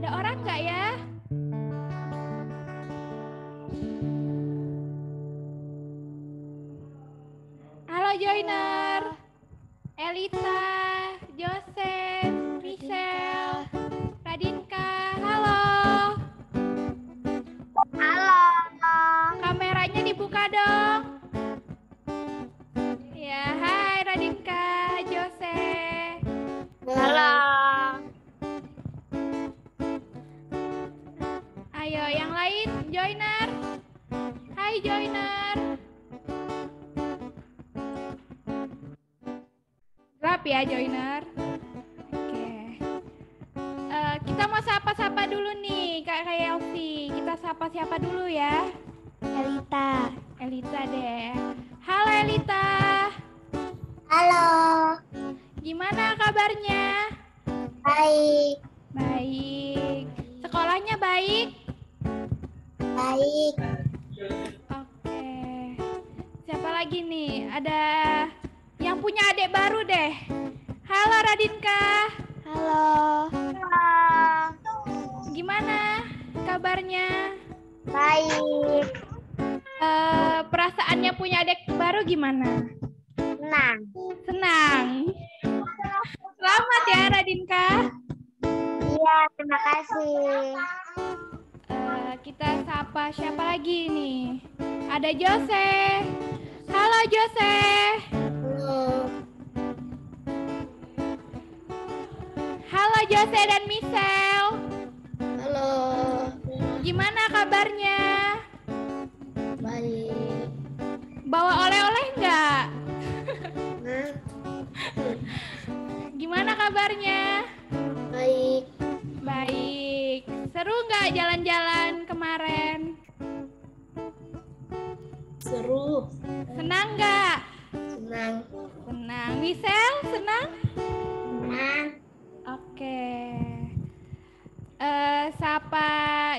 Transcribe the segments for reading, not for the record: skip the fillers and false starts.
Ada orang nggak ya? Halo joiner, Elita, Joseph, Michelle, Radinka, halo. Halo. Kameranya dibuka dong. Ya, hai Radinka, Joseph. Halo. Ayo yang lain, joiner. Hai joiner. Gelap ya joiner. Oke. Kita mau sapa-sapa dulu nih Kak Elvi. Kita sapa siapa dulu ya? Elita. Elita deh. Halo Elita. Halo. Gimana kabarnya? Baik. Baik. Sekolahnya baik? Baik. Oke. Siapa lagi nih? Ada yang punya adik baru deh. Halo Radinka. Halo. Gimana kabarnya? Baik. Perasaannya punya adik baru gimana? Senang. Senang. Selamat ya Radinka. Iya, terima kasih. Kita sapa siapa lagi nih? Ada Jose. Halo Jose. Halo. Halo Jose dan Michelle. Halo. Gimana kabarnya? Baik. Bawa oleh-oleh nggak? Gimana kabarnya? Baik. Baik. Seru nggak jalan-jalan kemarin? Seru. Senang nggak? Senang. Senang. Michelle, senang? Senang. Oke. Sapa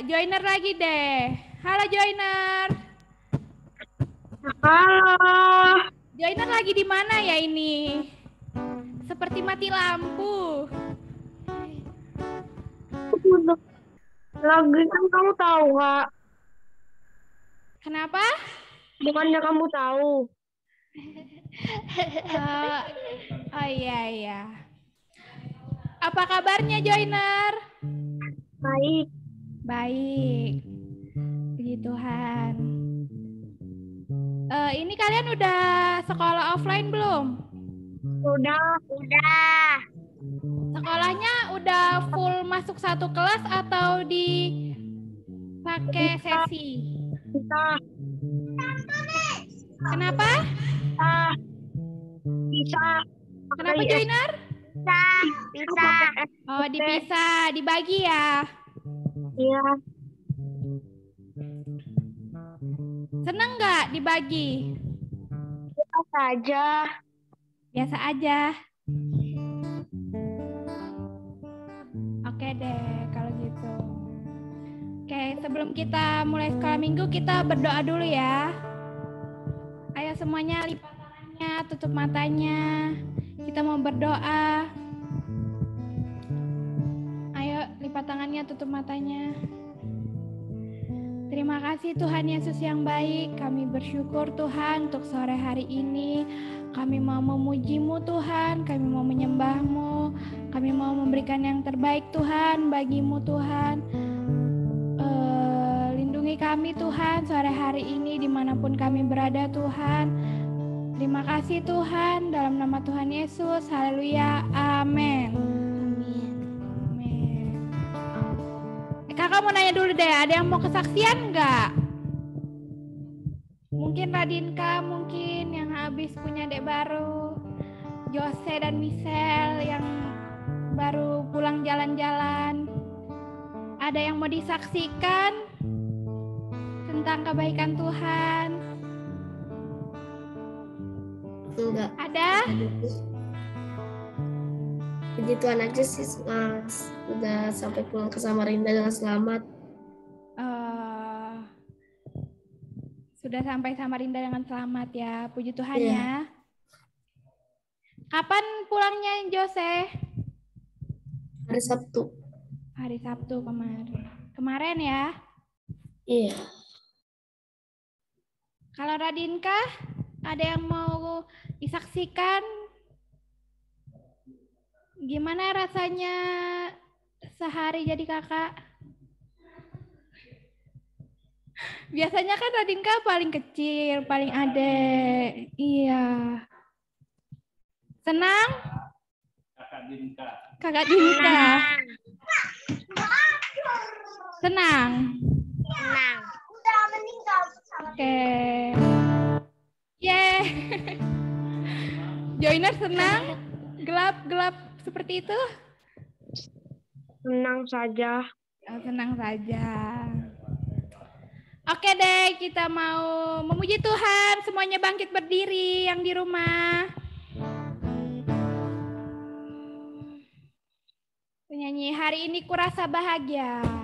joiner lagi deh. Halo joiner. Halo. Joiner lagi di mana ya ini? Seperti mati lampu. Lagi kan kamu tahu, Kak. Kenapa? Bukannya kamu tahu. Oh iya. Apa kabarnya joiner? Baik. Baik. Puji Tuhan. Ini kalian udah sekolah offline belum? Udah. Sekolahnya udah full masuk satu kelas atau dipakai sesi? Bisa. Kenapa? Bisa. Kenapa joiner? Bisa. Oh dipisah, dibagi ya. Iya. Seneng nggak dibagi? Biasa aja. Biasa aja. Oke deh kalau gitu. Oke, sebelum kita mulai sekolah minggu kita berdoa dulu ya. Ayo semuanya lipat tangannya, tutup matanya. Kita mau berdoa. Ayo lipat tangannya, tutup matanya. Terima kasih Tuhan Yesus yang baik. Kami bersyukur Tuhan untuk sore hari ini. Kami mau memuji-Mu Tuhan. Kami mau menyembah-Mu. Kami mau memberikan yang terbaik Tuhan bagi-Mu Tuhan. Lindungi kami Tuhan sore hari ini dimanapun kami berada Tuhan. Terima kasih Tuhan. Dalam nama Tuhan Yesus. Haleluya. Amin. Kakak mau nanya dulu deh, ada yang mau kesaksian nggak? Mungkin Radinka, mungkin yang habis punya adik baru, Jose dan Michelle yang baru pulang jalan-jalan. Ada yang mau disaksikan tentang kebaikan Tuhan? Enggak. Ada? Puji Tuhan aja sih, udah sampai pulang ke Samarinda dengan selamat. Sudah sampai Samarinda dengan selamat ya, puji Tuhan Iya. ya. Kapan pulangnya Jose? Hari Sabtu. Hari Sabtu kemarin. Kemarin ya. Iya. Kalau Radinka, ada yang mau disaksikan? Gimana rasanya sehari jadi kakak? Biasanya kan Radinka paling kecil, paling adek. Iya. Senang? Kakak Dinka. Senang? Senang. Oke. Yeay. Joiner senang? Gelap-gelap seperti itu? Senang saja. Oh, senang saja. Oke deh, kita mau memuji Tuhan. Semuanya bangkit berdiri yang di rumah. Penyanyi hari ini kurasa bahagia.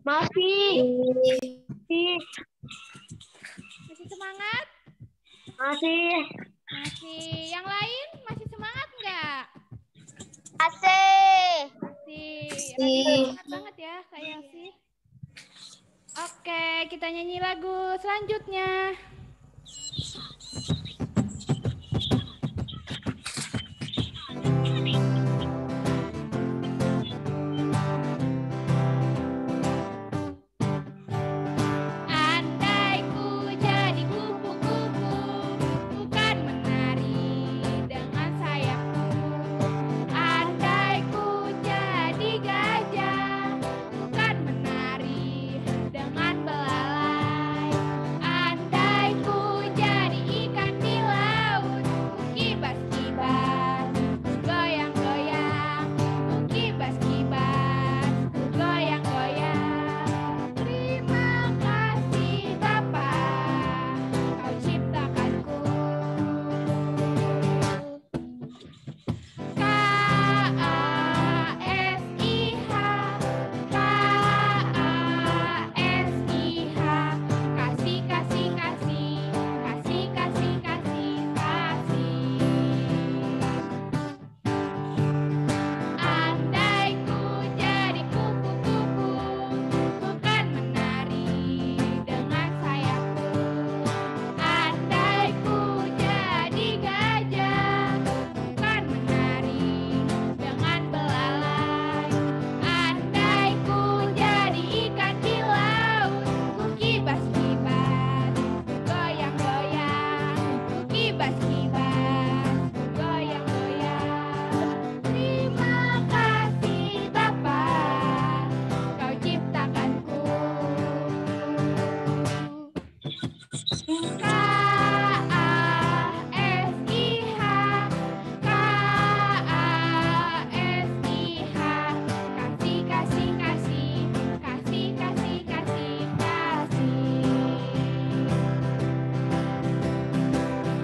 Masih. Masih semangat? Masih. Masih. Yang lain masih semangat nggak? Masih. Masih. Semangat banget ya kayak sih. Oke, kita nyanyi lagu selanjutnya. Andai ku jadi kupu-kupu, bukan menari dengan sayapku. Andai ku jadi gajah, bukan menari dengan belalai. Andai ku jadi ikan di laut, ku kibas-kibas, ku goyang-goyang, ku kibas-kibas, ku goyang-goyang. Terima kasih Bapa, Kau ciptakanku. K-A-S-I-H, K-A-S-I-H, kasih, kasih, kasih, kasih, kasih, kasih, kasih. Andai ku jadi kupu-kupu, bukan menari dengan sayapku. Andai ku jadi gajah, bukan menari dengan belalai. Andai ku jadi ikan di laut, ku kibas-kibas, ku goyang-goyang, ku kibas-kibas, ku goyang-goyang. Terima kasih Bapa, Kau ciptakanku. K-A-S-I-H, K-A-S-I-H, kasih, kasih, kasih, kasih, kasih, kasih, kasih.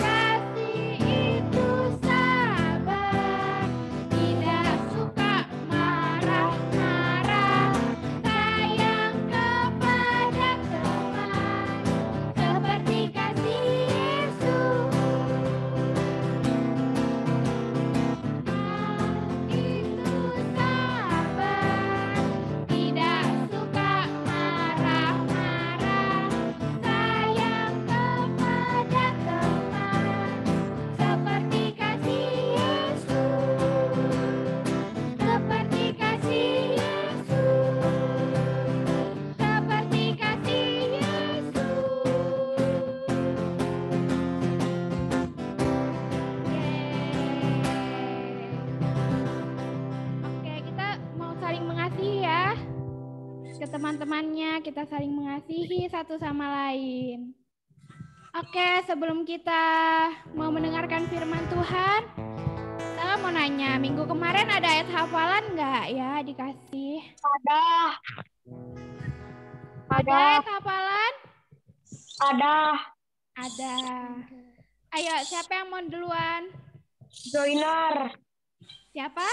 Kasih itu sabar, tidak suka marah-marah, sayang kepada teman, seperti kasih Yesus. Itu sabar, tidak suka marah-marah, sayang kepada teman, seperti kasih Yesus, seperti kasih Yesus, seperti kasih Yesus. Oke, kita mau saling mengasihi ya. Ke teman-temannya, kita saling mengasihi satu sama lain. Oke, sebelum kita mau mendengarkan firman Tuhan, saya mau nanya, minggu kemarin ada ayat hafalan nggak ya dikasih? Ada. Ada ayat hafalan? Ada. Ada. Ayo, siapa yang mau duluan? Joiner. Siapa?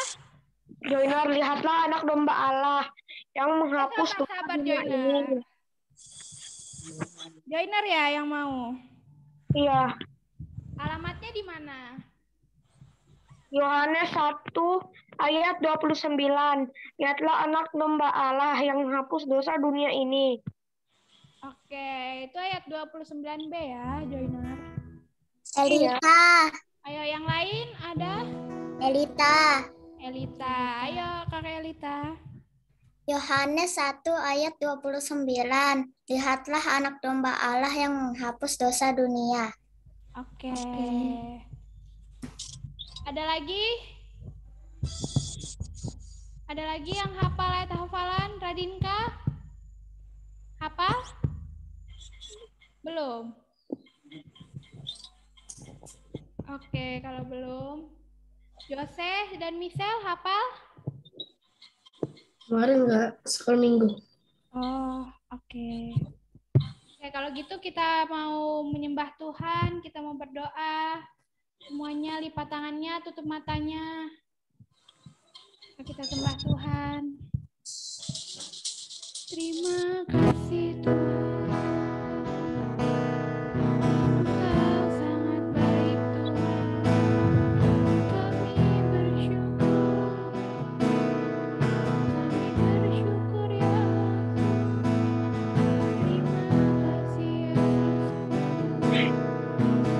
Joiner, lihatlah anak domba Allah yang menghapus Sabar, dunia Joiner. ini. Joiner ya yang mau. Iya. Alamatnya di mana? Yohanes 1 ayat 29. Lihatlah anak domba Allah yang menghapus dosa dunia ini. Oke, itu ayat 29b ya, Joiner. Elita, Ayo yang lain ada? Elita. Elita. Ayo Kakak Elita. Yohanes 1 ayat 29. Lihatlah anak domba Allah yang menghapus dosa dunia. Oke. Ada lagi? Ada lagi yang hafal ayat hafalan? Radinka? Hafal? Belum? Oke, kalau belum. Jose dan Michelle hafal? Kemarin enggak, sekolah minggu. Oh, oke. Oke, kalau gitu kita mau menyembah Tuhan, kita mau berdoa. Semuanya lipat tangannya, tutup matanya. Kita sembah Tuhan. Terima kasih Tuhan. Engkau sangat baik Tuhan. Kami bersyukur. Kami bersyukur ya Allah. Terima kasih Yesus.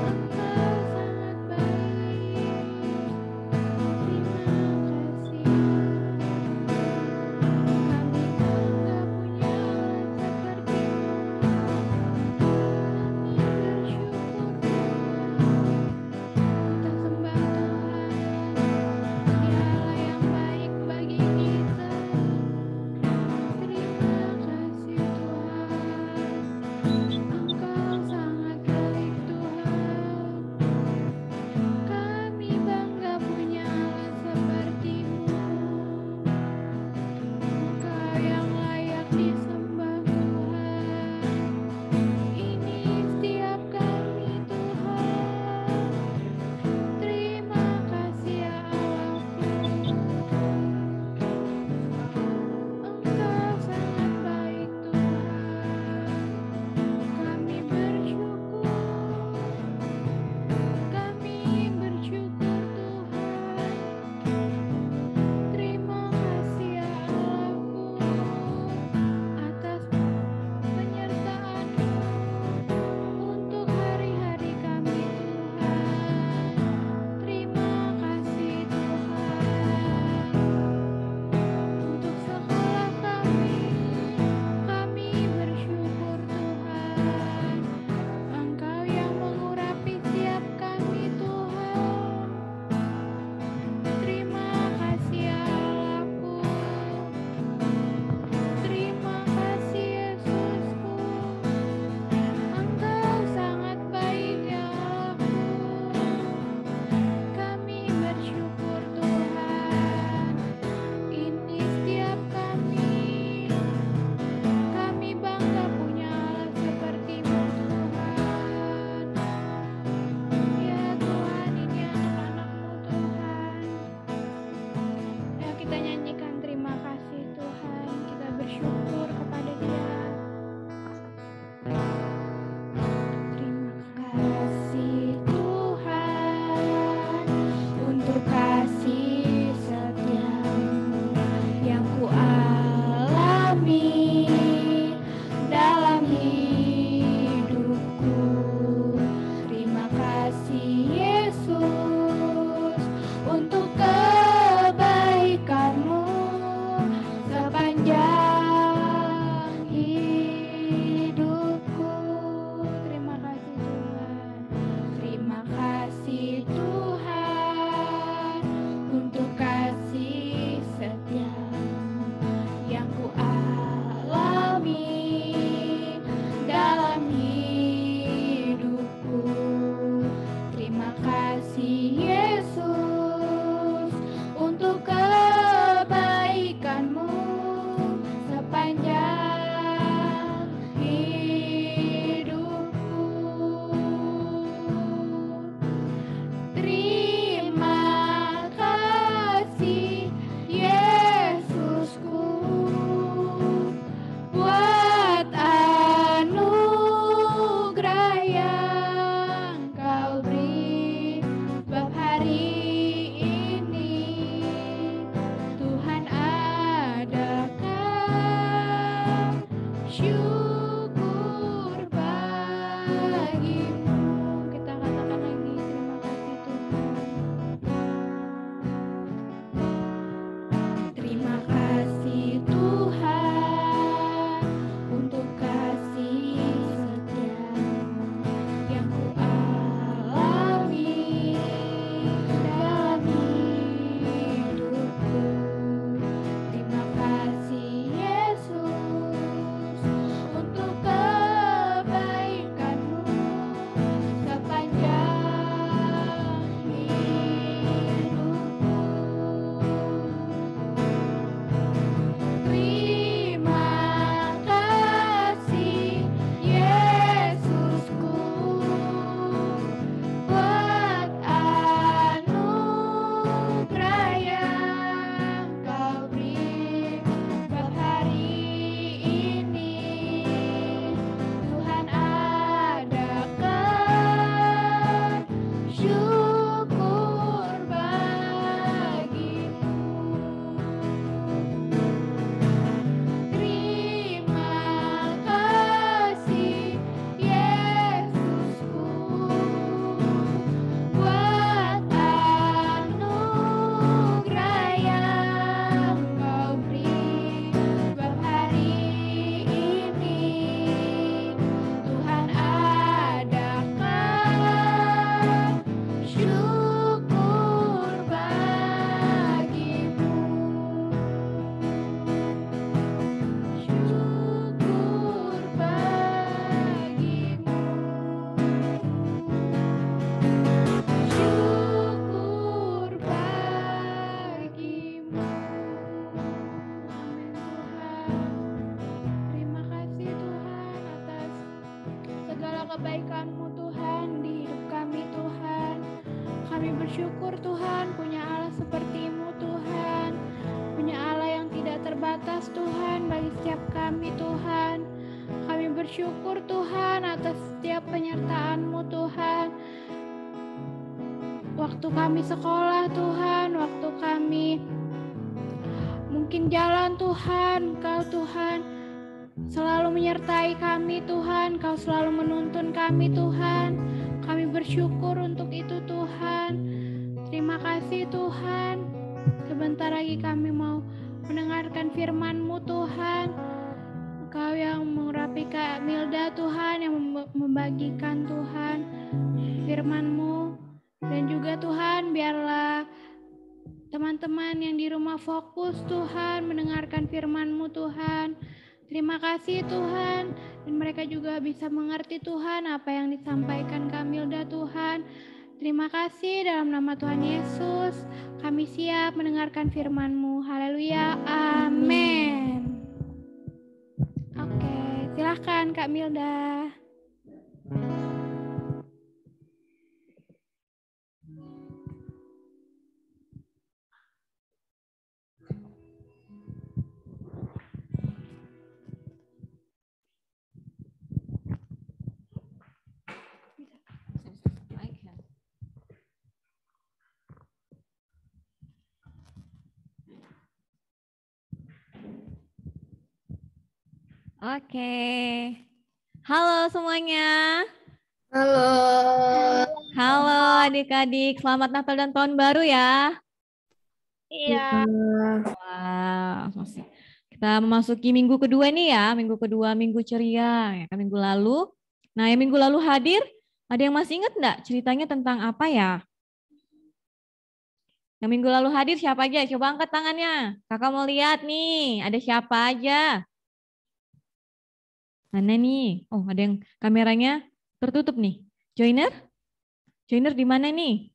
Engkau sangat baik. Terima kasih. Kami tak punya seperti Kami bersyukur Tuhan punya Allah seperti-Mu Tuhan. Punya Allah yang tidak terbatas Tuhan bagi setiap kami Tuhan. Kami bersyukur Tuhan atas setiap penyertaan-Mu Tuhan. Waktu kami sekolah Tuhan, waktu kami mungkin jalan Tuhan, Engkau Tuhan selalu menyertai kami Tuhan, Kau selalu menuntun kami Tuhan. Kami bersyukur untuk itu Tuhan. Terima kasih Tuhan. Sebentar lagi kami mau mendengarkan firman-Mu Tuhan. Engkau yang mengurapi Kak Milda Tuhan, yang membagikan Tuhan firman-Mu. Dan juga Tuhan biarlah teman-teman yang di rumah fokus Tuhan mendengarkan firman-Mu Tuhan. Terima kasih Tuhan. Dan mereka juga bisa mengerti Tuhan apa yang disampaikan Kamilda Tuhan. Terima kasih dalam nama Tuhan Yesus. Kami siap mendengarkan firman-Mu. Haleluya. Amin. Oke, silahkan Kak Milda. Oke. Halo semuanya. Halo. Halo adik-adik. Selamat Natal dan Tahun Baru ya. Iya. Wah, kita memasuki minggu kedua nih ya. Minggu kedua, minggu ceria. Ya, kan minggu lalu. Nah, yang minggu lalu hadir, ada yang masih ingat enggak ceritanya tentang apa ya? Yang minggu lalu hadir siapa aja? Coba angkat tangannya. Kakak mau lihat nih, ada siapa aja? Mana nih? Oh, ada yang kameranya tertutup nih. Joiner? Joiner di mana nih?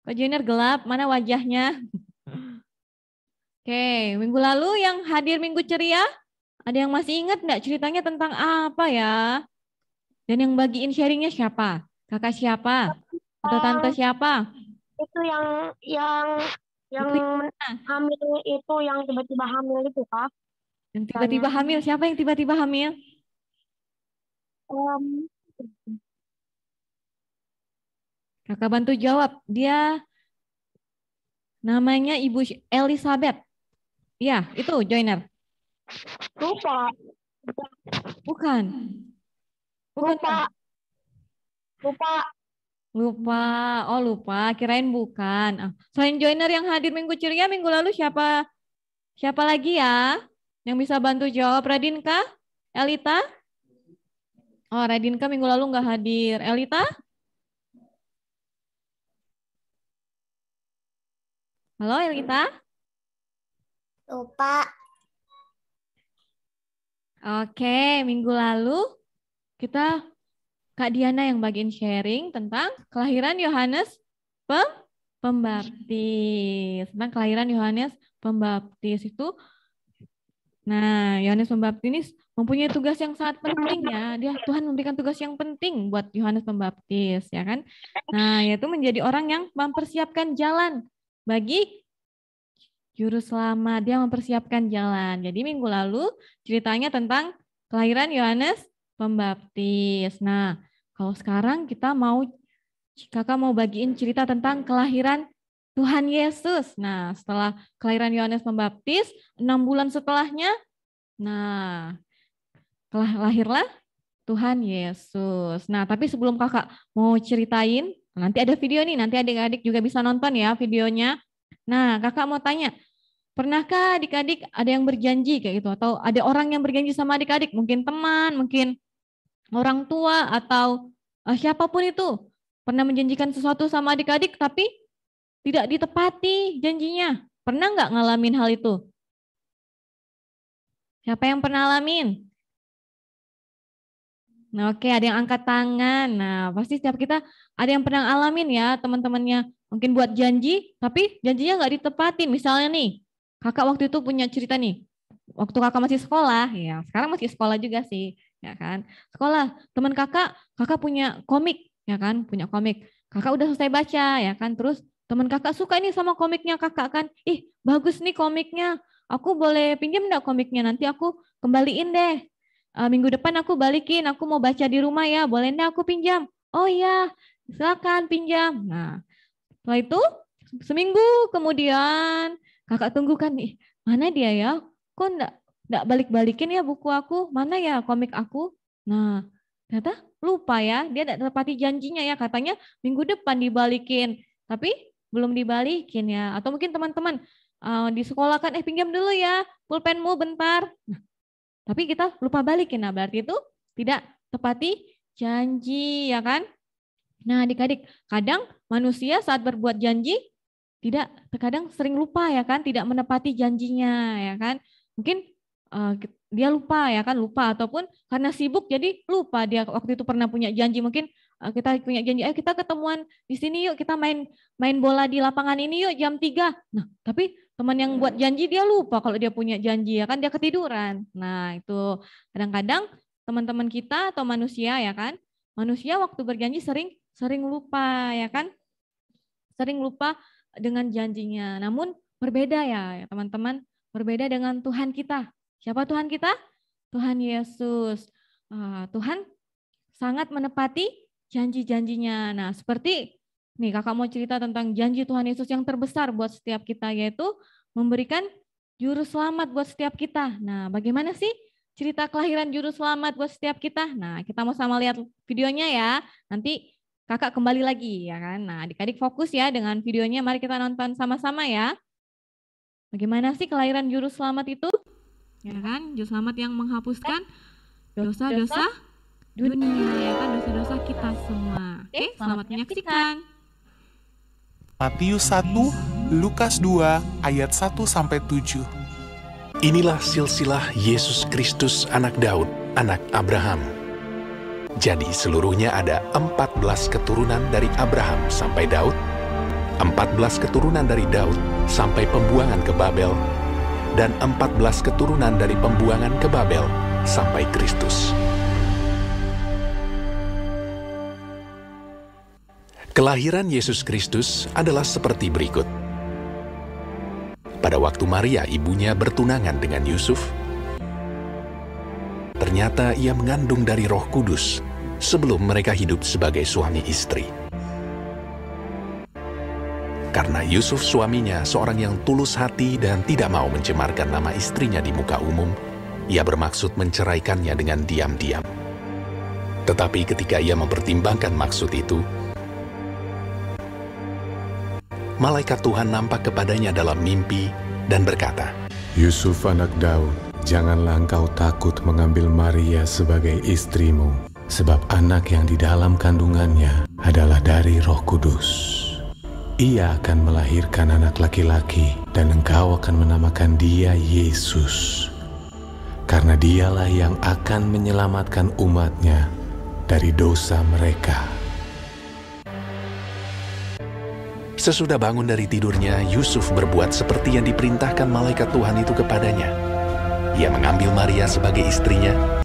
Kok Joiner gelap? Mana wajahnya? Oke, minggu lalu yang hadir minggu ceria, ada yang masih ingat enggak ceritanya tentang apa ya? Dan yang bagiin sharingnya siapa? Kakak siapa? Atau tante siapa? Itu yang hamil itu, yang tiba-tiba hamil itu, Kak. Yang tiba-tiba hamil, siapa yang tiba-tiba hamil? Kakak bantu jawab, dia namanya Ibu Elizabeth. Iya, itu Joiner. Lupa. Bukan. Bukan. Lupa. Oh, lupa. Kirain bukan. Selain Joiner yang hadir minggu ceria, minggu lalu siapa lagi ya? Yang bisa bantu jawab, Radinka? Elita? Oh, Radinka minggu lalu nggak hadir. Elita? Halo, Elita? Lupa. Oke, minggu lalu kita Kak Diana yang bagiin sharing tentang kelahiran Yohanes Pembaptis. Tentang kelahiran Yohanes Pembaptis itu. Nah, Yohanes Pembaptis mempunyai tugas yang sangat penting ya. Tuhan memberikan tugas yang penting buat Yohanes Pembaptis, ya kan? Nah, yaitu menjadi orang yang mempersiapkan jalan bagi juru selamat. Dia mempersiapkan jalan. Jadi minggu lalu ceritanya tentang kelahiran Yohanes Pembaptis. Nah, kalau sekarang kakak mau bagiin cerita tentang kelahiran Tuhan Yesus. Nah, setelah kelahiran Yohanes Pembaptis, 6 bulan setelahnya, nah, lahirlah Tuhan Yesus. Nah, tapi sebelum kakak mau ceritain, nanti ada video nih, nanti adik-adik juga bisa nonton ya videonya. Nah, kakak mau tanya, pernahkah adik-adik ada yang berjanji kayak gitu? Atau ada orang yang berjanji sama adik-adik? Mungkin teman, mungkin orang tua, atau siapapun itu. Pernah menjanjikan sesuatu sama adik-adik, tapi tidak ditepati janjinya. Pernah nggak ngalamin hal itu? Siapa yang pernah alamin? Nah, oke, ada yang angkat tangan. Nah, pasti setiap kita ada yang pernah alamin ya, teman-temannya. Mungkin buat janji, tapi janjinya nggak ditepatin. Misalnya nih, kakak waktu itu punya cerita nih. Waktu kakak masih sekolah, ya sekarang masih sekolah juga sih, ya kan. Sekolah, teman kakak punya komik ya kan, punya komik. Kakak udah selesai baca, ya kan. Terus teman kakak suka nih sama komiknya kakak kan. Ih, bagus nih komiknya. Aku boleh pinjam enggak komiknya? Nanti aku kembaliin deh. Minggu depan aku balikin. Aku mau baca di rumah ya. Boleh enggak aku pinjam? Oh iya, silakan pinjam. Nah, setelah itu seminggu kemudian kakak tunggu kan nih. Mana dia ya? Kok enggak balik-balikin ya buku aku? Mana ya komik aku? Nah, ternyata lupa ya. Dia enggak tepati janjinya ya. Katanya minggu depan dibalikin. Tapi belum dibalikin ya. Atau mungkin teman-teman di sekolah kan, pinjam dulu ya pulpenmu bentar. Nah, tapi kita lupa balikin. Nah, berarti itu tidak tepati janji ya kan. Nah, adik-adik, kadang manusia saat berbuat janji terkadang sering lupa ya kan, tidak menepati janjinya ya kan. Mungkin dia lupa ya kan, lupa ataupun karena sibuk jadi lupa dia waktu itu pernah punya janji. Mungkin kita punya janji, ayo kita ketemuan di sini yuk, kita main bola di lapangan ini yuk jam 3. Nah, tapi teman yang buat janji dia lupa kalau dia punya janji ya kan, dia ketiduran. Nah, itu kadang-kadang teman-teman kita atau manusia ya kan, manusia waktu berjanji sering lupa ya kan, sering lupa dengan janjinya. Namun berbeda ya teman-teman, berbeda dengan Tuhan kita. Siapa Tuhan kita? Tuhan Yesus. Tuhan sangat menepati janji-janjinya. Nah, seperti nih kakak mau cerita tentang janji Tuhan Yesus yang terbesar buat setiap kita, yaitu memberikan juru selamat buat setiap kita. Nah, bagaimana sih cerita kelahiran juru selamat buat setiap kita? Nah, kita mau sama lihat videonya ya. Nanti kakak kembali lagi ya kan. Nah, adik-adik fokus ya dengan videonya. Mari kita nonton sama-sama ya. Bagaimana sih kelahiran juru selamat itu? Ya kan, juru selamat yang menghapuskan dosa-dosa dunia, ya kan, dosa-dosa kita semua. Oke, selamat menyaksikan. Matius 1, Lukas 2, ayat 1-7. Inilah silsilah Yesus Kristus anak Daud, anak Abraham. Jadi seluruhnya ada 14 keturunan dari Abraham sampai Daud, 14 keturunan dari Daud sampai pembuangan ke Babel, dan 14 keturunan dari pembuangan ke Babel sampai Kristus. Kelahiran Yesus Kristus adalah seperti berikut. Pada waktu Maria ibunya bertunangan dengan Yusuf, ternyata ia mengandung dari Roh Kudus sebelum mereka hidup sebagai suami istri. Karena Yusuf suaminya seorang yang tulus hati dan tidak mau mencemarkan nama istrinya di muka umum, ia bermaksud menceraikannya dengan diam-diam. Tetapi ketika ia mempertimbangkan maksud itu, malaikat Tuhan nampak kepadanya dalam mimpi dan berkata, Yusuf anak Daud, janganlah engkau takut mengambil Maria sebagai istrimu, sebab anak yang di dalam kandungannya adalah dari Roh Kudus. Ia akan melahirkan anak laki-laki dan engkau akan menamakan dia Yesus, karena dialah yang akan menyelamatkan umatnya dari dosa mereka. Sesudah bangun dari tidurnya, Yusuf berbuat seperti yang diperintahkan malaikat Tuhan itu kepadanya. Ia mengambil Maria sebagai istrinya.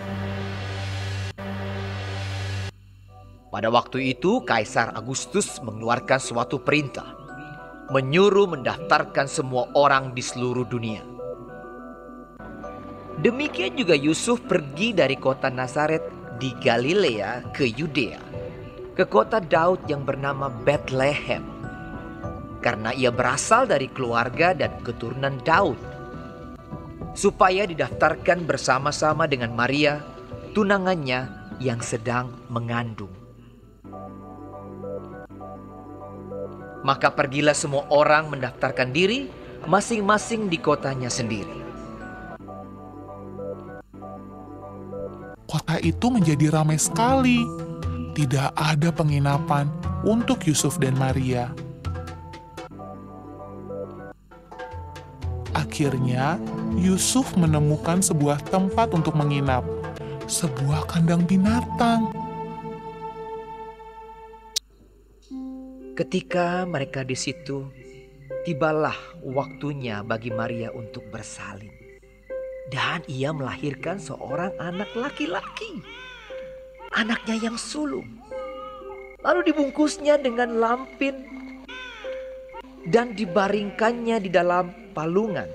Pada waktu itu, Kaisar Agustus mengeluarkan suatu perintah, menyuruh mendaftarkan semua orang di seluruh dunia. Demikian juga Yusuf pergi dari kota Nazaret di Galilea ke Yudea, ke kota Daud yang bernama Bethlehem, karena ia berasal dari keluarga dan keturunan Daud, supaya didaftarkan bersama-sama dengan Maria, tunangannya yang sedang mengandung. Maka pergilah semua orang mendaftarkan diri masing-masing di kotanya sendiri. Kota itu menjadi ramai sekali. Tidak ada penginapan untuk Yusuf dan Maria. Akhirnya, Yusuf menemukan sebuah tempat untuk menginap, sebuah kandang binatang. Ketika mereka di situ, tibalah waktunya bagi Maria untuk bersalin. Dan ia melahirkan seorang anak laki-laki, anaknya yang sulung. Lalu dibungkusnya dengan lampin dan dibaringkannya di dalam palungan.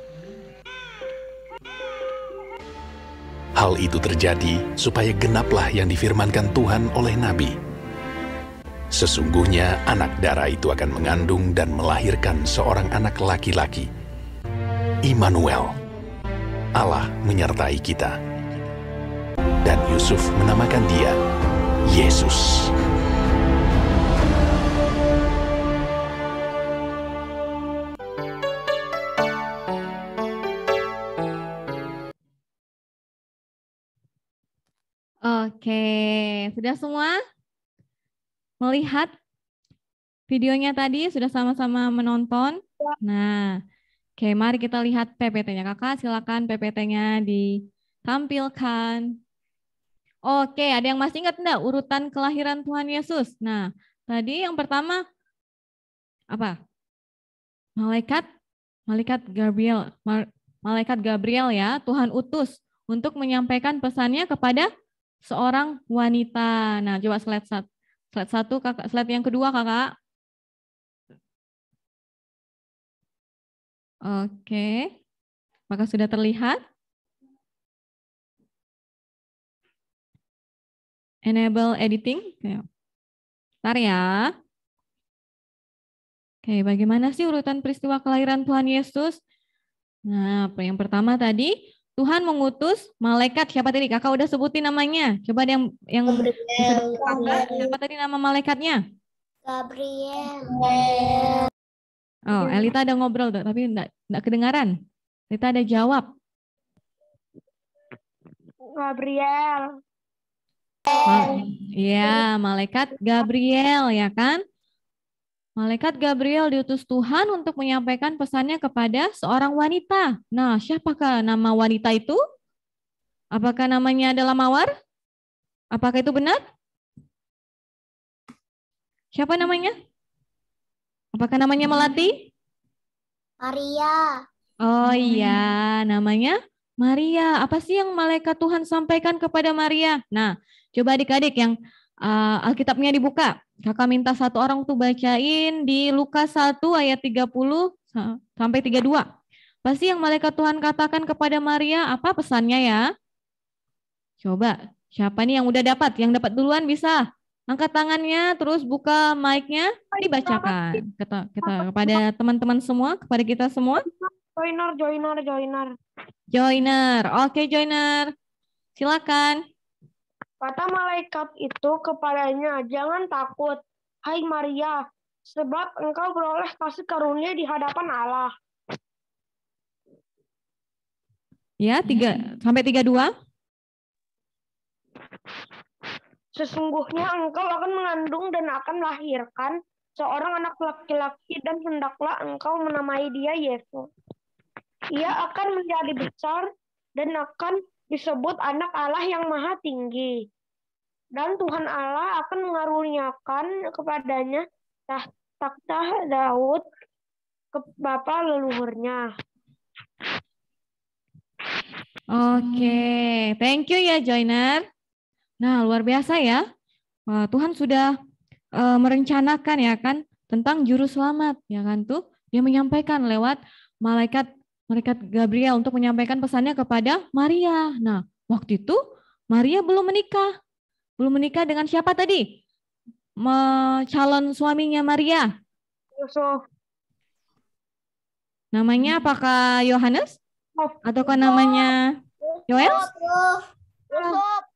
Hal itu terjadi supaya genaplah yang difirmankan Tuhan oleh Nabi. Sesungguhnya anak darah itu akan mengandung dan melahirkan seorang anak laki-laki. Immanuel, Allah menyertai kita. Dan Yusuf menamakan dia Yesus. Oke, sudah semua melihat videonya tadi? Sudah sama-sama menonton? Nah, oke, mari kita lihat PPT-nya. Kakak, silakan PPT-nya ditampilkan. Oke, ada yang masih ingat enggak urutan kelahiran Tuhan Yesus? Nah, tadi yang pertama apa? Malaikat Gabriel ya, Tuhan utus untuk menyampaikan pesannya kepada seorang wanita. Nah, coba slide 1, Kakak, slide yang kedua, Kakak. Oke. Apakah sudah terlihat? Enable editing. Bentar ya. Oke, bagaimana sih urutan peristiwa kelahiran Tuhan Yesus? Nah, yang pertama tadi Tuhan mengutus malaikat. Siapa tadi? Kakak udah sebutin namanya. Coba ada yang Kakak, siapa tadi nama malaikatnya? Gabriel. Oh, Elita ada ngobrol tapi enggak kedengaran. Elita ada jawab. Gabriel. Iya, malaikat Gabriel ya kan? Malaikat Gabriel diutus Tuhan untuk menyampaikan pesannya kepada seorang wanita. Nah, siapakah nama wanita itu? Apakah namanya adalah Mawar? Apakah itu benar? Siapa namanya? Apakah namanya Melati? Maria. Oh iya, namanya Maria. Apa sih yang malaikat Tuhan sampaikan kepada Maria? Nah, coba adik-adik yang Alkitabnya dibuka. Kakak minta satu orang tuh bacain di Lukas 1 ayat 30 sampai 32. Pasti yang malaikat Tuhan katakan kepada Maria, apa pesannya ya? Coba, siapa nih yang udah dapat? Yang dapat duluan bisa angkat tangannya, terus buka mic-nya, dibacakan. Kepada teman-teman semua, kepada kita semua. Joiner. Oke, Joiner. Silakan. Kata malaikat itu kepadanya, jangan takut, hai Maria, sebab engkau beroleh kasih karunia di hadapan Allah. Ya, 3 sampai 32. Sesungguhnya engkau akan mengandung dan akan melahirkan seorang anak laki-laki dan hendaklah engkau menamai dia Yesus. Ia akan menjadi besar dan akan disebut anak Allah yang maha tinggi. Dan Tuhan Allah akan mengaruniakan kepadanya takhta Daud ke bapa leluhurnya. Oke, thank you ya Joiner. Nah, luar biasa ya. Tuhan sudah merencanakan ya kan tentang juru selamat ya kan tuh. Dia menyampaikan lewat malaikat Gabriel untuk menyampaikan pesannya kepada Maria. Nah, waktu itu Maria belum menikah. Belum menikah dengan siapa tadi? Calon suaminya Maria. Yusuf. Namanya apakah Yohanes? Ataukah namanya Yoel?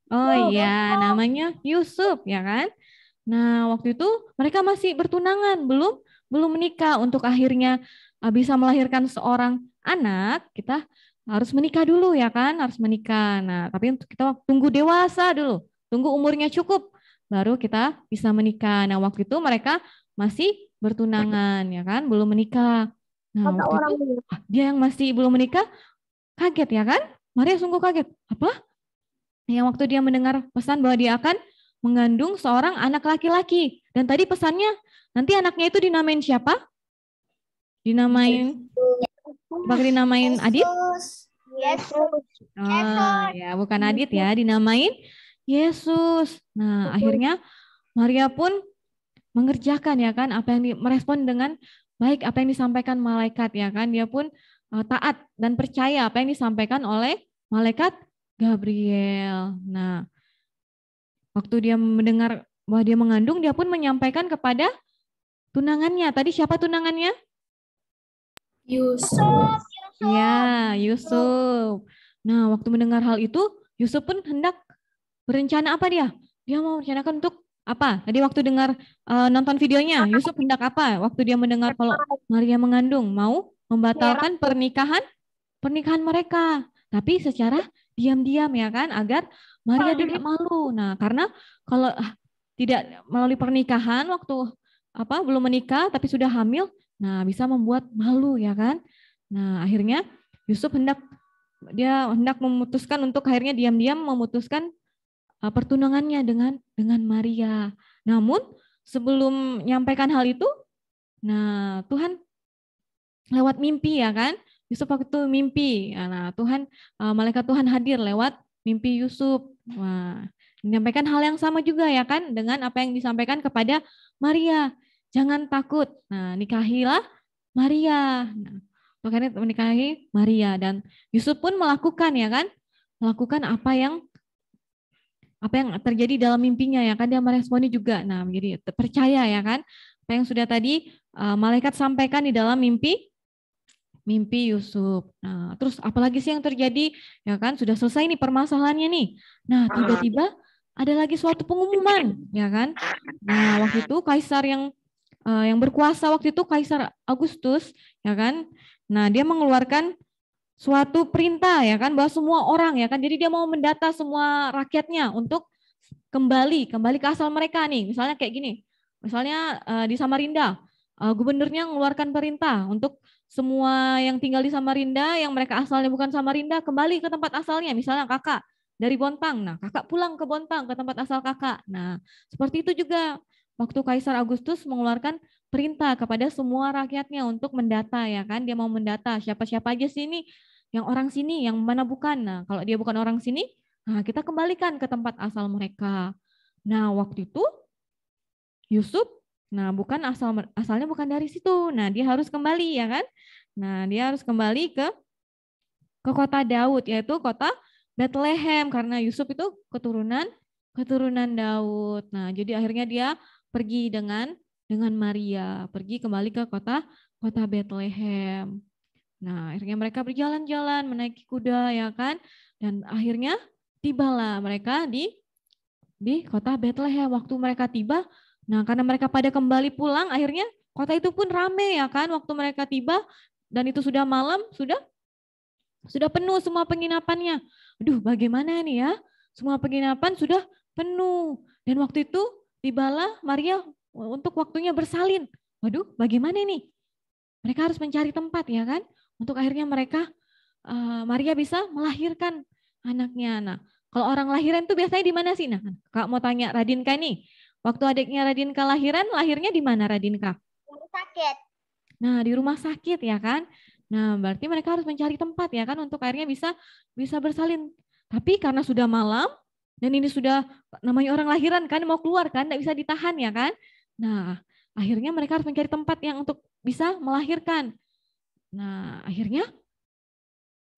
Oh iya, namanya Yusuf ya kan? Nah, waktu itu mereka masih bertunangan, belum menikah. Untuk akhirnya bisa melahirkan seorang anak, kita harus menikah dulu ya kan? Harus menikah. Nah, tapi untuk kita tunggu dewasa dulu. Tunggu umurnya cukup, baru kita bisa menikah. Nah, waktu itu mereka masih bertunangan, ya kan? Belum menikah. Nah, waktu itu dia yang masih belum menikah, kaget ya kan? Maria sungguh kaget. Apa? Yang waktu dia mendengar pesan bahwa dia akan mengandung seorang anak laki-laki. Dan tadi pesannya, nanti anaknya itu dinamain siapa? Dinamain Adit? Yesus. Oh, ya, bukan Adit ya, dinamain Yesus. Nah, akhirnya Maria pun mengerjakan ya kan apa yang merespon dengan baik apa yang disampaikan malaikat ya kan. Dia pun taat dan percaya apa yang disampaikan oleh malaikat Gabriel. Nah, waktu dia mendengar bahwa dia mengandung, dia pun menyampaikan kepada tunangannya. Tadi siapa tunangannya? Yusuf. Ya, Yusuf. Nah, waktu mendengar hal itu, Yusuf pun hendak berencana apa dia? Dia mau merencanakan untuk apa? Tadi waktu dengar nonton videonya, Yusuf hendak apa? Waktu dia mendengar kalau Maria mengandung, mau membatalkan pernikahan mereka. Tapi secara diam-diam ya kan, agar Maria tidak malu. Nah, karena kalau tidak melalui pernikahan waktu belum menikah tapi sudah hamil, nah bisa membuat malu ya kan. Nah, akhirnya Yusuf hendak memutuskan untuk akhirnya diam-diam memutuskan pertunangannya dengan Maria. Namun sebelum menyampaikan hal itu, nah Tuhan lewat mimpi ya kan. Yusuf waktu itu mimpi. Nah, malaikat Tuhan hadir lewat mimpi Yusuf. Nah, menyampaikan hal yang sama juga ya kan dengan apa yang disampaikan kepada Maria. Jangan takut. Nah, nikahilah Maria. Nah, makanya menikahi Maria dan Yusuf pun melakukan ya kan? Melakukan apa yang terjadi dalam mimpinya ya kan, dia meresponi juga. Nah, menjadi percaya ya kan apa yang sudah tadi malaikat sampaikan di dalam mimpi Yusuf. Nah, terus apalagi sih yang terjadi ya kan, sudah selesai nih permasalahannya nih. Nah, tiba-tiba ada lagi suatu pengumuman ya kan. Nah, waktu itu kaisar yang berkuasa waktu itu Kaisar Agustus ya kan. Nah, dia mengeluarkan suatu perintah ya kan bahwa semua orang ya kan, jadi dia mau mendata semua rakyatnya untuk kembali ke asal mereka nih. Misalnya kayak gini. Misalnya di Samarinda, gubernurnya mengeluarkan perintah untuk semua yang tinggal di Samarinda yang mereka asalnya bukan Samarinda kembali ke tempat asalnya. Misalnya kakak dari Bontang. Nah, kakak pulang ke Bontang ke tempat asal kakak. Nah, seperti itu juga waktu Kaisar Agustus mengeluarkan perintah kepada semua rakyatnya untuk mendata ya kan, dia mau mendata siapa-siapa aja sini, yang orang sini, yang mana bukan. Nah, kalau dia bukan orang sini, nah kita kembalikan ke tempat asal mereka. Nah, waktu itu Yusuf, nah asalnya bukan dari situ. Nah, dia harus kembali ya kan. Nah, dia harus kembali ke kota Daud, yaitu kota Bethlehem, karena Yusuf itu keturunan Daud. Nah, jadi akhirnya dia pergi dengan Maria, pergi kembali ke kota Bethlehem. Nah, akhirnya mereka berjalan-jalan menaiki kuda ya kan, dan akhirnya tibalah mereka di kota Bethlehem. Waktu mereka tiba, nah karena mereka pada kembali pulang, akhirnya kota itu pun ramai ya kan. Waktu mereka tiba dan itu sudah malam, sudah penuh semua penginapannya. Aduh, bagaimana nih ya? Semua penginapan sudah penuh. Dan waktu itu tibalah Maria untuk waktunya bersalin. Waduh, bagaimana nih? Mereka harus mencari tempat ya kan? Untuk akhirnya Maria bisa melahirkan anaknya. Nah, kalau orang lahiran itu biasanya di mana sih? Nah, Kak mau tanya Radinka nih. Waktu adiknya Radinka lahiran, lahirnya di mana Radinka? Rumah sakit. Nah, di rumah sakit ya kan? Nah, berarti mereka harus mencari tempat ya kan untuk akhirnya bisa bersalin. Tapi karena sudah malam dan ini sudah namanya orang lahiran kan mau keluar kan, tidak bisa ditahan ya kan. Nah, akhirnya mereka harus mencari tempat yang untuk bisa melahirkan. Nah, akhirnya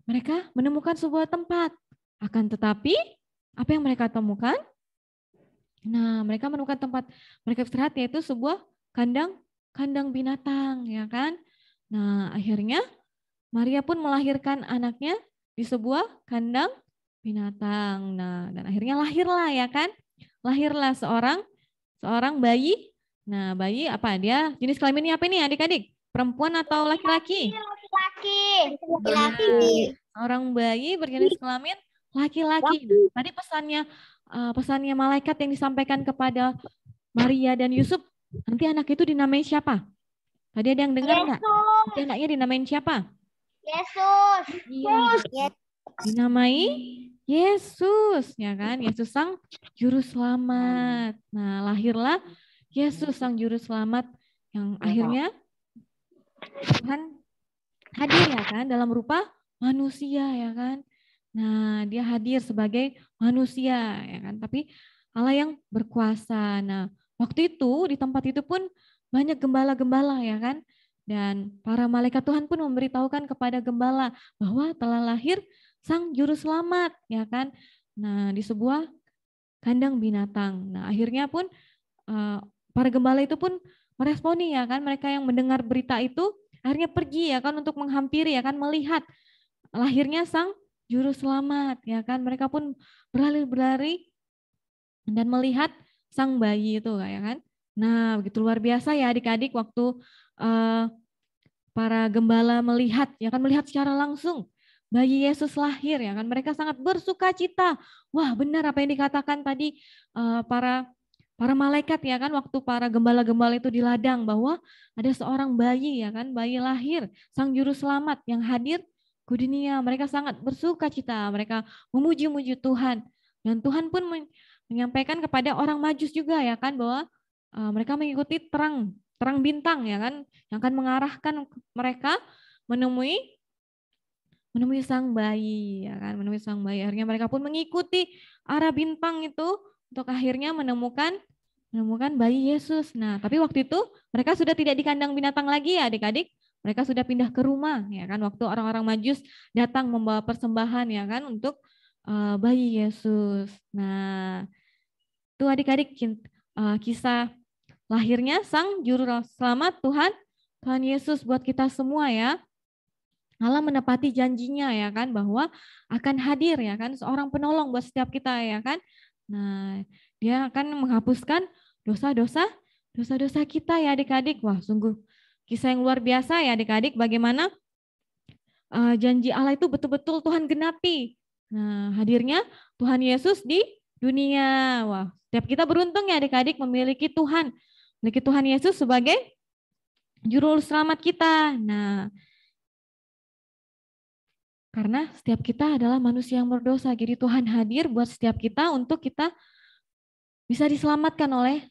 mereka menemukan sebuah tempat. Akan tetapi apa yang mereka temukan? Nah, mereka menemukan tempat mereka istirahat, yaitu sebuah kandang binatang ya kan. Nah, akhirnya Maria pun melahirkan anaknya di sebuah kandang binatang. Nah, dan akhirnya lahirlah ya kan. Lahirlah seorang bayi. Nah, bayi apa dia? Jenis kelaminnya apa ini adik-adik? Perempuan atau laki-laki? Laki-laki. Seorang bayi berjenis kelamin laki-laki. Nah, tadi pesannya malaikat yang disampaikan kepada Maria dan Yusuf, nanti anak itu dinamai siapa? Tadi ada yang dengar nggak? Nanti anaknya dinamain siapa? Yesus. Iya. Dinamai Yesus, ya kan? Yesus sang juru selamat. Nah, lahirlah Yesus sang juru selamat yang akhirnya Tuhan hadir ya kan dalam rupa manusia ya kan. Nah, dia hadir sebagai manusia ya kan, tapi Allah yang berkuasa. Nah, waktu itu di tempat itu pun banyak gembala-gembala ya kan. Dan para malaikat Tuhan pun memberitahukan kepada gembala bahwa telah lahir sang juru selamat ya kan. Nah, di sebuah kandang binatang. Nah, akhirnya pun para gembala itu pun meresponi ya kan, mereka yang mendengar berita itu akhirnya pergi ya kan untuk menghampiri ya kan, melihat lahirnya sang juru selamat ya kan. Mereka pun berlari-berlari dan melihat sang bayi itu ya kan. Nah, begitu luar biasa ya adik-adik waktu para gembala melihat ya kan, melihat secara langsung bayi Yesus lahir ya kan, mereka sangat bersuka cita. Wah, benar apa yang dikatakan tadi para malaikat ya kan, waktu para gembala-gembala itu di ladang, bahwa ada seorang bayi ya kan, bayi lahir, sang juru selamat yang hadir ke dunia. Mereka sangat bersuka cita, mereka memuji-muji Tuhan. Dan Tuhan pun menyampaikan kepada orang Majus juga ya kan, bahwa mereka mengikuti terang bintang ya kan, yang akan mengarahkan mereka menemui sang bayi ya kan, menemui sang bayi. Akhirnya mereka pun mengikuti arah bintang itu untuk akhirnya menemukan bayi Yesus. Nah, tapi waktu itu mereka sudah tidak di kandang binatang lagi ya adik-adik. Mereka sudah pindah ke rumah ya kan, waktu orang-orang Majus datang membawa persembahan ya kan untuk bayi Yesus. Nah, itu adik-adik kisah lahirnya sang juru selamat Tuhan Yesus buat kita semua ya. Allah menepati janjinya ya kan, bahwa akan hadir ya kan seorang penolong buat setiap kita ya kan. Nah, dia akan menghapuskan dosa-dosa kita ya adik-adik. Wah, sungguh kisah yang luar biasa ya adik-adik, bagaimana janji Allah itu betul-betul Tuhan genapi. Nah, hadirnya Tuhan Yesus di dunia. Wah, setiap kita beruntung ya adik-adik memiliki Tuhan Yesus sebagai juru selamat kita. Nah, karena setiap kita adalah manusia yang berdosa, jadi Tuhan hadir buat setiap kita untuk kita bisa diselamatkan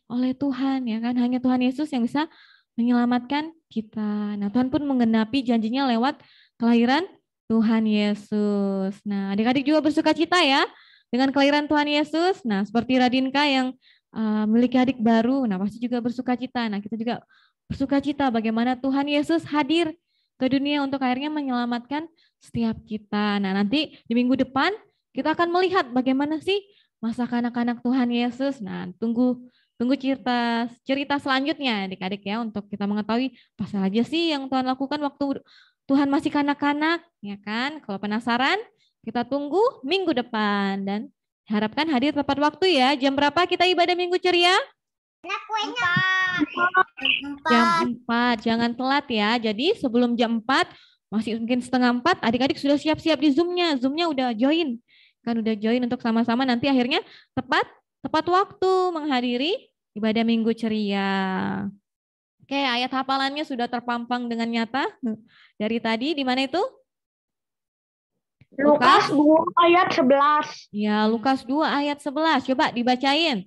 oleh Tuhan ya kan. Hanya Tuhan Yesus yang bisa menyelamatkan kita. Nah, Tuhan pun menggenapi janjinya lewat kelahiran Tuhan Yesus. Nah, adik-adik juga bersuka cita ya dengan kelahiran Tuhan Yesus. Nah, seperti Radinka yang memiliki adik baru, nah pasti juga bersuka cita. Nah, kita juga bersuka cita bagaimana Tuhan Yesus hadir ke dunia untuk akhirnya menyelamatkan setiap kita. Nah, nanti di minggu depan kita akan melihat bagaimana sih masa kanak-kanak Tuhan Yesus. Nah, tunggu cerita selanjutnya adik-adik ya, untuk kita mengetahui apa saja sih yang Tuhan lakukan waktu Tuhan masih kanak-kanak ya kan. Kalau penasaran, kita tunggu minggu depan dan harapkan hadir tepat waktu ya. Jam berapa kita ibadah minggu ceria? Jam 4, jangan telat ya. Jadi sebelum jam 4, masih mungkin setengah 4, adik-adik sudah siap-siap di Zoom-nya. Zoom-nya udah join. Kan udah join untuk sama-sama nanti akhirnya tepat waktu menghadiri ibadah minggu ceria. Oke, ayat hafalannya sudah terpampang dengan nyata dari tadi. Di mana itu? Lukas 2 ayat 11. Ya, Lukas 2 ayat 11. Coba dibacain.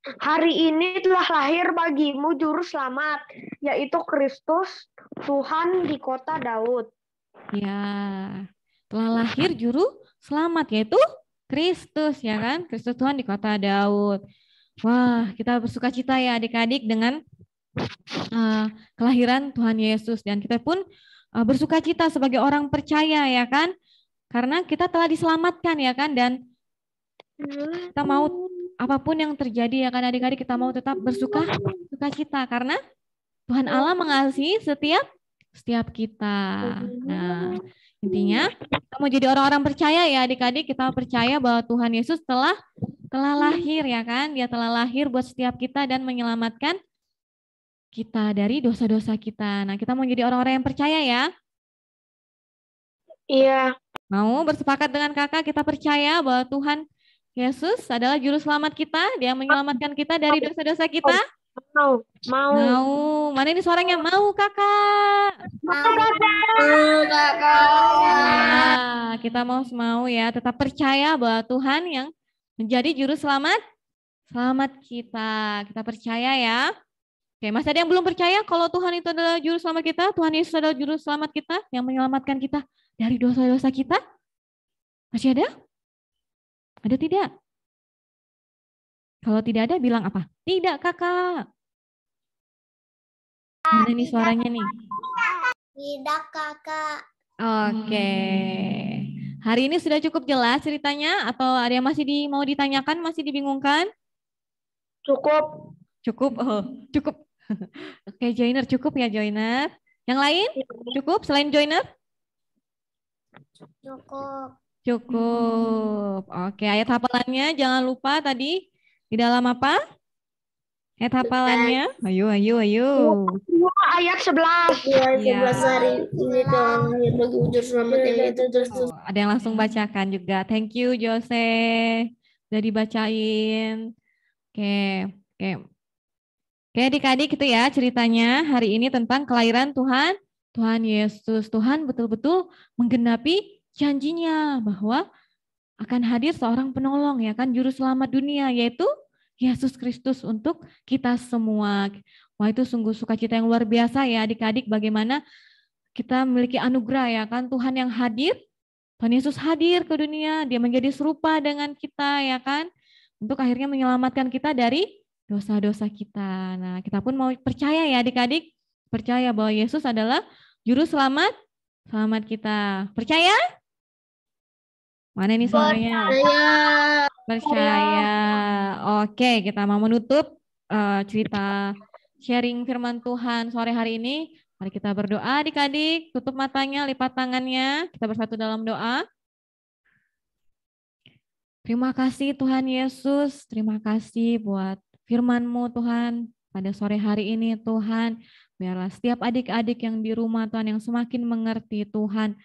Hari ini telah lahir bagimu juru selamat, yaitu Kristus Tuhan di kota Daud. Ya, telah lahir juru selamat, yaitu Kristus ya kan, Kristus Tuhan di kota Daud. Wah, kita bersuka cita ya adik-adik dengan kelahiran Tuhan Yesus, dan kita pun bersuka cita sebagai orang percaya ya kan, karena kita telah diselamatkan ya kan, dan kita mau apapun yang terjadi ya kan adik-adik, kita mau tetap bersuka cita karena Tuhan Allah mengasihi setiap kita. Nah, intinya kita mau jadi orang-orang percaya ya adik-adik, kita percaya bahwa Tuhan Yesus telah lahir ya kan, dia telah lahir buat setiap kita dan menyelamatkan kita dari dosa-dosa kita. Nah, kita mau jadi orang-orang yang percaya ya. Iya. Mau bersepakat dengan kakak, kita percaya bahwa Tuhan Yesus adalah juru selamat kita, dia menyelamatkan kita dari dosa-dosa kita. Mau. Mana ini suaranya? Mau kakak? Mau kakak. Nah, kita mau ya, tetap percaya bahwa Tuhan yang menjadi juru selamat kita. Kita percaya ya. Oke, masih ada yang belum percaya kalau Tuhan itu adalah juru selamat kita? Tuhan Yesus adalah juru selamat kita yang menyelamatkan kita dari dosa-dosa kita? Masih ada? Ada tidak? Kalau tidak ada bilang apa? Tidak, Kakak. Mana nih suaranya nih? Tidak, Kakak. Oke. Hari ini sudah cukup jelas ceritanya atau ada yang masih mau ditanyakan, masih dibingungkan? Cukup. Cukup. Oh, cukup. Oke, Joiner cukup ya, Joiner. Yang lain? Cukup selain Joiner? Cukup. Cukup. Oke, ayat hafalannya jangan lupa tadi di dalam apa? Ayat hafalannya. Ayo. Ayat 11. Ya, 11 hari ini Tuhan lahir bagi wujud selamat yang itu terus. Ada yang langsung bacakan juga. Thank you, Jose. Udah dibacain. Oke. Oke, adik-adik itu ya ceritanya hari ini tentang kelahiran Tuhan Yesus. Tuhan betul-betul menggenapi janjinya bahwa akan hadir seorang penolong ya kan, juru selamat dunia yaitu Yesus Kristus untuk kita semua. Wah, itu sungguh sukacita yang luar biasa ya adik-adik, bagaimana kita memiliki anugerah ya kan, Tuhan yang hadir, Tuhan Yesus hadir ke dunia, dia menjadi serupa dengan kita ya kan, untuk akhirnya menyelamatkan kita dari dosa-dosa kita. Nah, kita pun mau percaya ya adik-adik, percaya bahwa Yesus adalah juru selamat kita. Percaya? Mana ini suaranya? Percaya. Oke, kita mau menutup cerita sharing firman Tuhan sore hari ini. Mari kita berdoa adik-adik, tutup matanya, lipat tangannya, kita bersatu dalam doa. Terima kasih Tuhan Yesus, terima kasih buat firman-Mu Tuhan pada sore hari ini Tuhan. Biarlah setiap adik-adik yang di rumah Tuhan yang semakin mengerti Tuhan,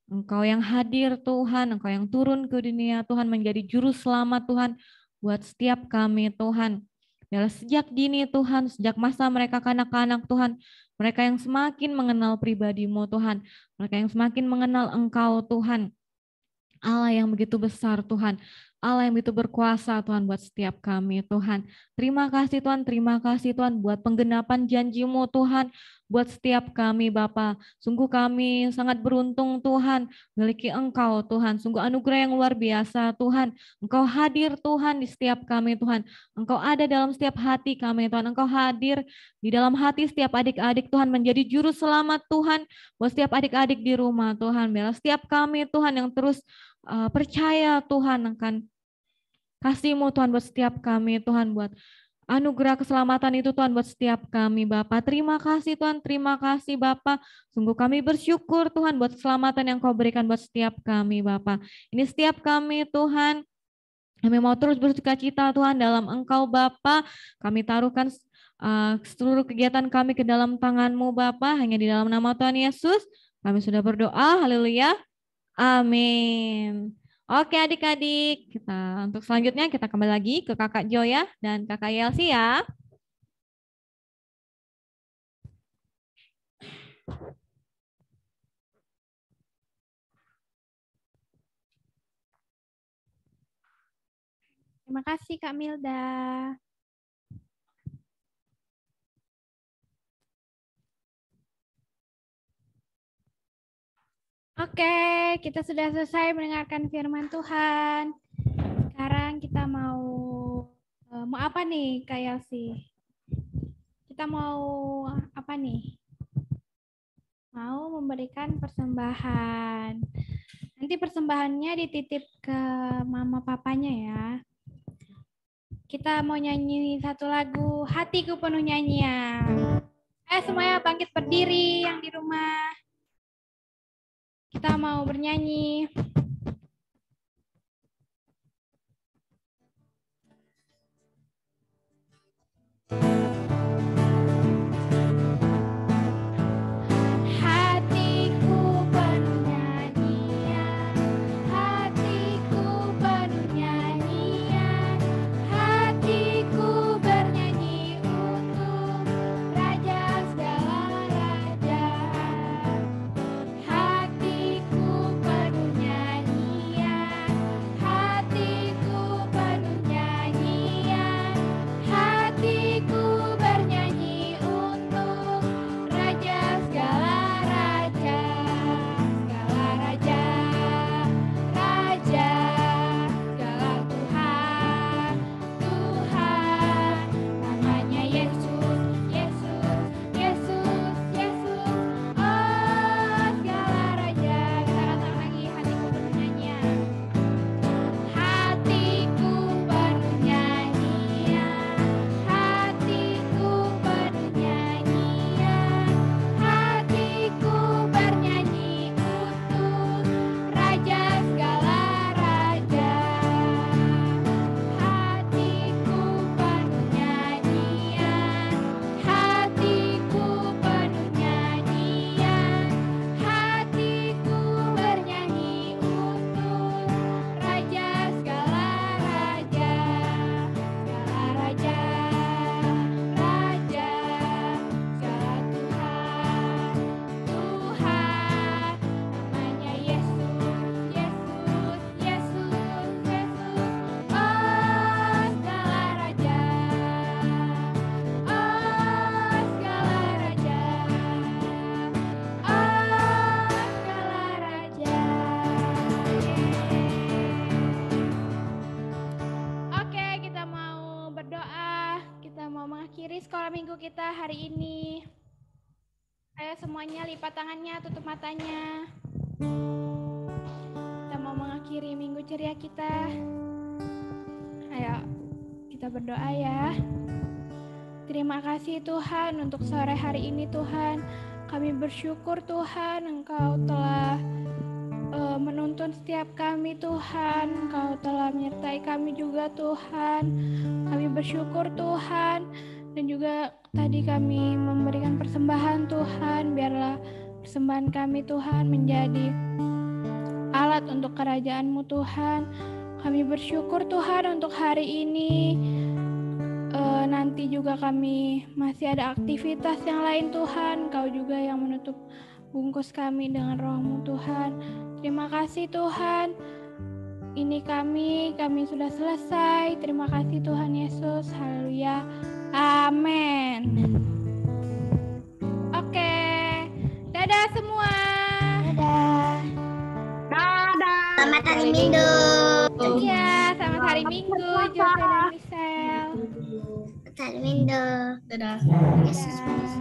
Engkau yang hadir Tuhan, Engkau yang turun ke dunia Tuhan menjadi juru selamat Tuhan buat setiap kami Tuhan. Biarlah sejak dini Tuhan, sejak masa mereka kanak-kanak Tuhan, mereka yang semakin mengenal pribadi-Mu Tuhan, mereka yang semakin mengenal Engkau Tuhan, Allah yang begitu besar Tuhan, Allah yang begitu berkuasa Tuhan buat setiap kami Tuhan. Terima kasih Tuhan buat penggenapan janji-Mu Tuhan buat setiap kami Bapa. Sungguh kami sangat beruntung Tuhan memiliki Engkau Tuhan. Sungguh anugerah yang luar biasa Tuhan. Engkau hadir Tuhan di setiap kami Tuhan. Engkau ada dalam setiap hati kami Tuhan. Engkau hadir di dalam hati setiap adik-adik Tuhan menjadi juru selamat Tuhan buat setiap adik-adik di rumah Tuhan. Biarlah setiap kami Tuhan yang terus percaya Tuhan akan kasih-Mu Tuhan buat setiap kami Tuhan, buat anugerah keselamatan itu Tuhan buat setiap kami Bapa. Terima kasih Tuhan, terima kasih Bapa. Sungguh kami bersyukur Tuhan buat keselamatan yang Kau berikan buat setiap kami Bapa. Ini setiap kami Tuhan, kami mau terus bersukacita Tuhan dalam Engkau Bapa. Kami taruhkan seluruh kegiatan kami ke dalam tangan-Mu Bapa, hanya di dalam nama Tuhan Yesus. Kami sudah berdoa, haleluya, amin. Oke adik-adik, untuk selanjutnya kita kembali lagi ke Kakak Joya dan Kakak Yelsi ya. Terima kasih Kak Milda. Oke, kita sudah selesai mendengarkan firman Tuhan. Sekarang kita mau apa nih Kak Yelsi? Kita mau apa nih? Mau memberikan persembahan. Nanti persembahannya dititip ke mama papanya ya. Kita mau nyanyi satu lagu, Hatiku Penuh Nyanyian. Semuanya bangkit berdiri yang di rumah. Kita mau bernyanyi. Hatiku penuh nyanyian. sekolah minggu kita hari ini. Ayo semuanya lipat tangannya, tutup matanya. Kita mau mengakhiri minggu ceria kita. Ayo, kita berdoa ya. Terima kasih Tuhan untuk sore hari ini Tuhan. Kami bersyukur Tuhan Engkau telah menuntun setiap kami Tuhan. Engkau telah menyertai kami juga Tuhan. Kami bersyukur Tuhan. Dan juga tadi kami memberikan persembahan Tuhan. Biarlah persembahan kami Tuhan menjadi alat untuk kerajaan-Mu Tuhan. Kami bersyukur Tuhan untuk hari ini. Nanti juga kami masih ada aktivitas yang lain Tuhan. Kau juga yang menutup bungkus kami dengan roh-Mu Tuhan. Terima kasih Tuhan. Ini kami sudah selesai. Terima kasih Tuhan Yesus. Haleluya. Amin. Oke. Dadah semua. Dadah. Dadah. Selamat hari Minggu. Iya, selamat hari Minggu, Jose dan Michelle. Selamat hari Minggu. Dadah. Dadah.